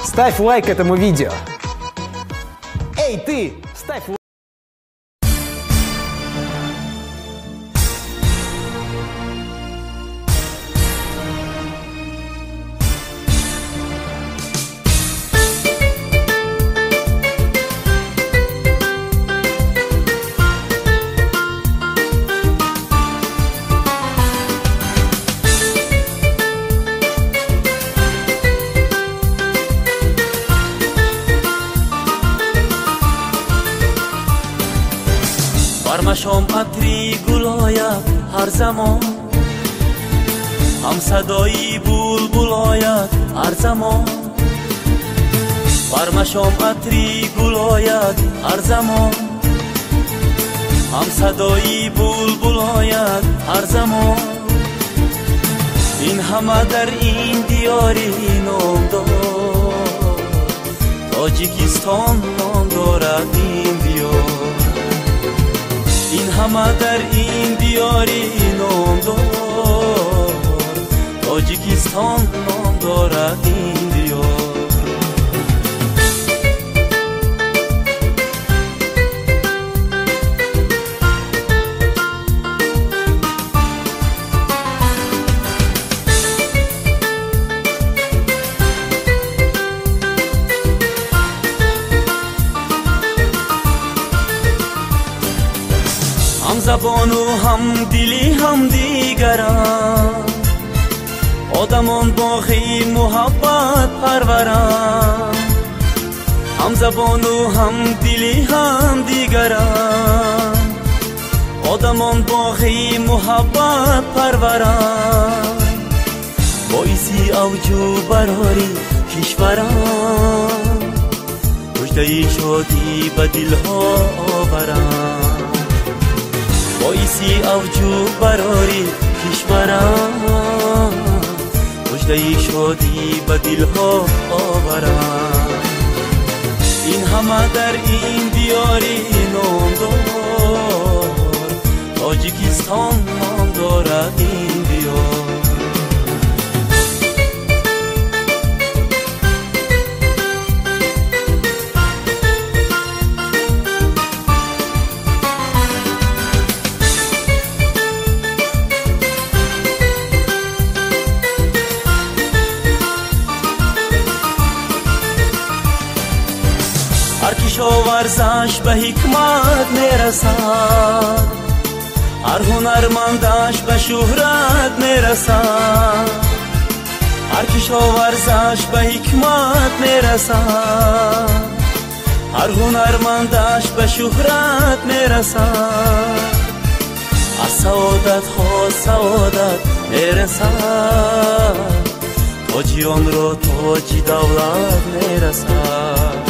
Ставь лайк этому видео. Эй, ты! Ставь лайк. برمشام عطری گلاید هر زمان، هم صدایی بلبل آید هر زمان. برمشام عطری گلاید هر زمان، هم صدایی بلبل آید هر زمان. این همه در این دیاری نام دارد، تاجیکستان نام دارد این دیار. این همه در این دیاری نام دارد، تاجیکستان نام دارد این دیار. هم زبان و هم دلی هم دیگرند، آدمان باقی محبت پرورند. هم زبان و هم دلی هم دیگرند، آدمان باقی محبت پرورند. باعثی اوجو براری کشورند، مژده شادی به دلها آورند. باعثی اوجو براری کشورم، مژده شادی به دلها آورم. این همه در این دیاری نام دارد، تاجیکستان نام دارد این دیار. هر کشاورزش به حکمت میرسد، هر هنرمندش به شهرت میرسد. هر کشاورزش به حکمت میرسد، هر هنرمندش به شهرت میرسد. از سعادت ها سعادت میرسد، تاجیان را تاج دولت میرسد.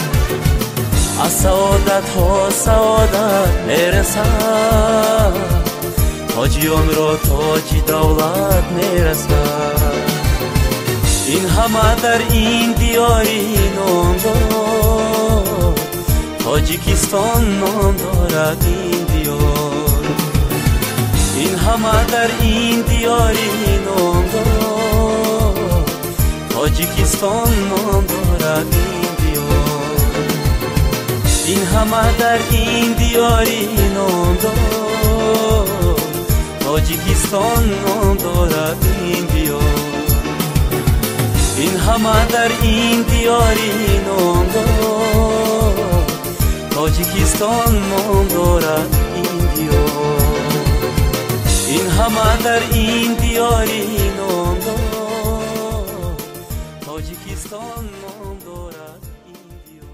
از سعادت ها سعادت میرسد، تاجیان را تاج دولت میرسد. این همه در این دیاری نام دارد، تاجیکستان نام دارد این دیار. این همه در این دیاری نام دارد، تاجیکستان نام دارد این دیار. این همه در این دیاری نام دارد، تاجیکستان نام دارد این دیار. این همه در این دیاری نام دارد، تاجیکستان نام دارد این دیار. این همه در این دیاری نام دارد، تاجیکستان نام دارد این دیار.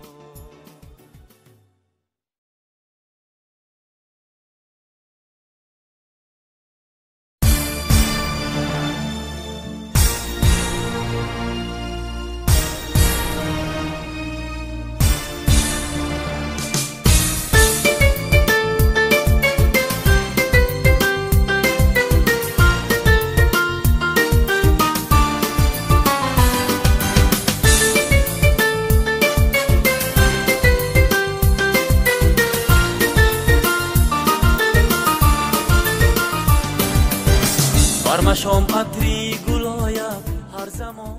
برمشام عطری گل آید هر زمان.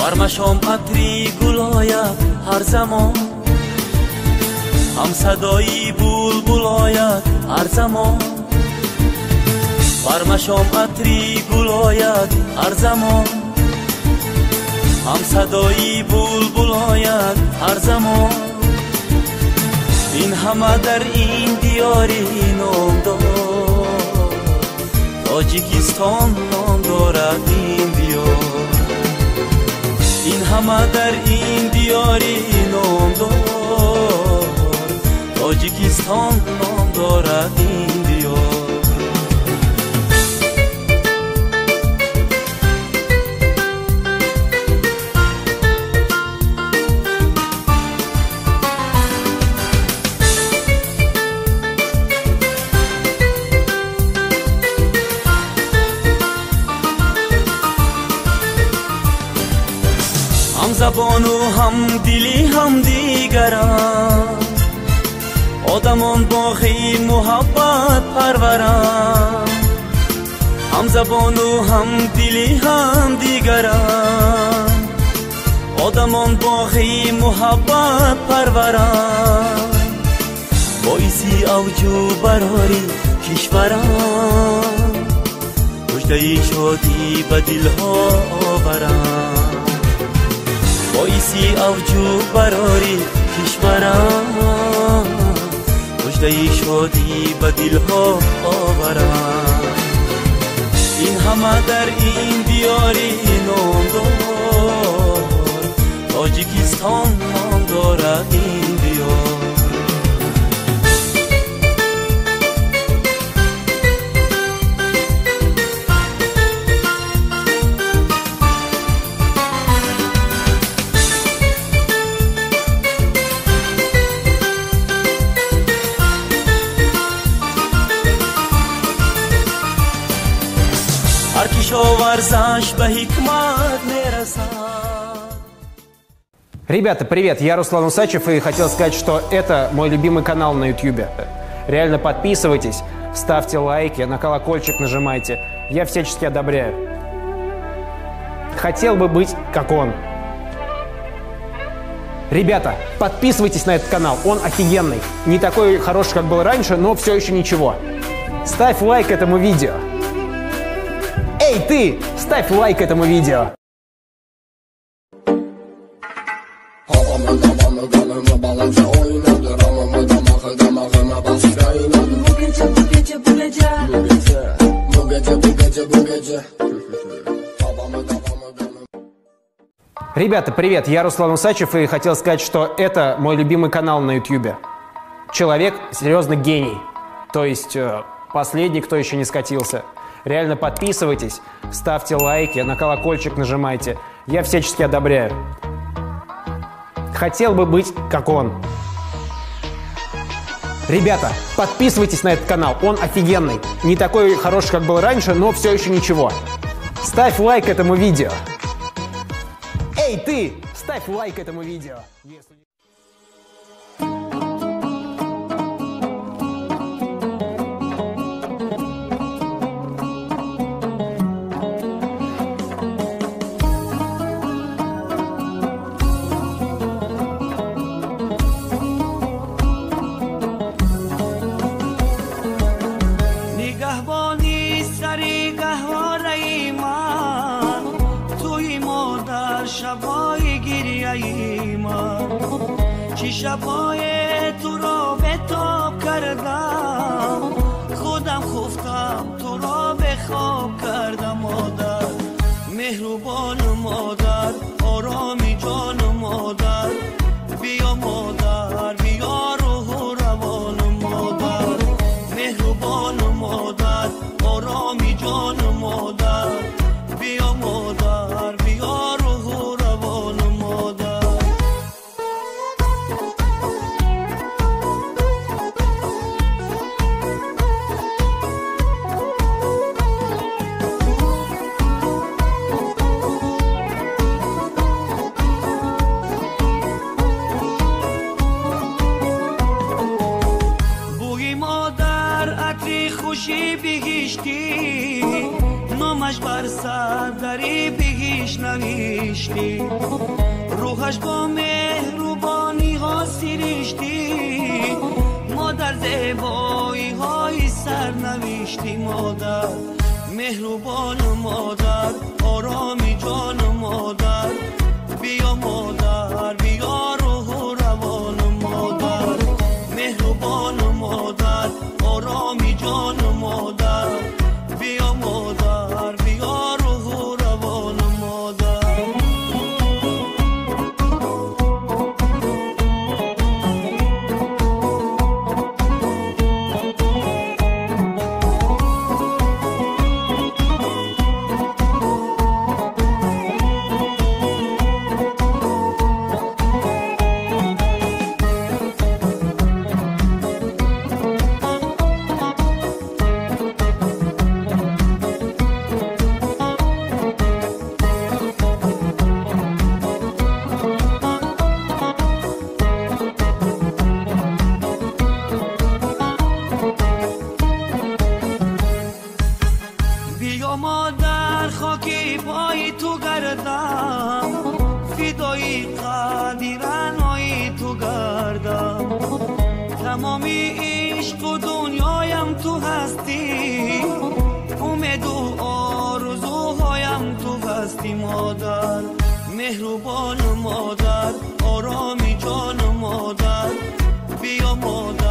برمشام عطری گل آید هر زمان، هم صدایی بلبل آید هر زمان. برمشام عطری گل آید هر زمان، هم صدایی بلبل آید هر زمان. این همه در این دیاری نامدار، تاجیکستان نام دارد این دیار. این همه در این دیاری نامدار، تاجیکستان نام دارد این دیار. هم زبان و هم دلی هم دیگران، آدمان باقی محبت پروران. هم زبان و هم دلی هم دیگران، آدمان باقی محبت پروران. باعثی اوجو براری کشوران، مژده شادی به دلها آوران. باعثی اوجو براری کشوران، مژده شادی به دلها آوران. این همه در این دیاری نامدار، تاجیکستان نام دارد این دیار. هر کشو ورزش به حکمت میرسد. Ребята, привет, я Руслан Усачев и хотел сказать, что это мой любимый канал на YouTube. Реально подписывайтесь, ставьте лайки, на колокольчик нажимайте. Я всячески одобряю. Хотел бы быть как он. Ребята, подписывайтесь на этот канал, он офигенный. Не такой хороший, как был раньше, но все еще ничего. Ставь лайк этому видео. Эй, ты! Ставь лайк этому видео! Ребята, привет, я Руслан Усачев и хотел сказать, что это мой любимый канал на YouTube. Человек серьезно гений. То есть последний, кто еще не скатился. Реально подписывайтесь, ставьте лайки, на колокольчик нажимайте. Я всячески одобряю. Хотел бы быть как он. Ребята, подписывайтесь на этот канал, он офигенный. Не такой хороший, как был раньше, но все еще ничего. Ставь лайк этому видео. Эй, ты! Ставь лайк этому видео. شبای گریه من چی شبای تو را به تاب کردم، خودم خفتم تو را به خواب کردم. مادر مهربان، مادر آرامی جان، مادر بیا مادر بیا روح و روان. مادر مهربان، مادر آرامی جان، مادر بیا مادر بیا روح و روان. مادر بوی مادر عطری خوشی بهشتی، نامش بر سر دری بهشتی. نوشتی روحش با مهربانی ها سیریشتی مادر زیبایی های سر نوشتی مادر مهربان مادر آرامی جان مادر بیا مادر بیا روح و روان مادر مهربان مادر آرامی جان مادر بیا مادر بیا روح و روان مادر مادر خاکی پای تو گردم فدای قدیرنای تو گردم تمامی عشق و دنیایم تو هستی امید و آرزوهایم تو هستی مادر مهربان مادر آرامی جان مادر بیا مادر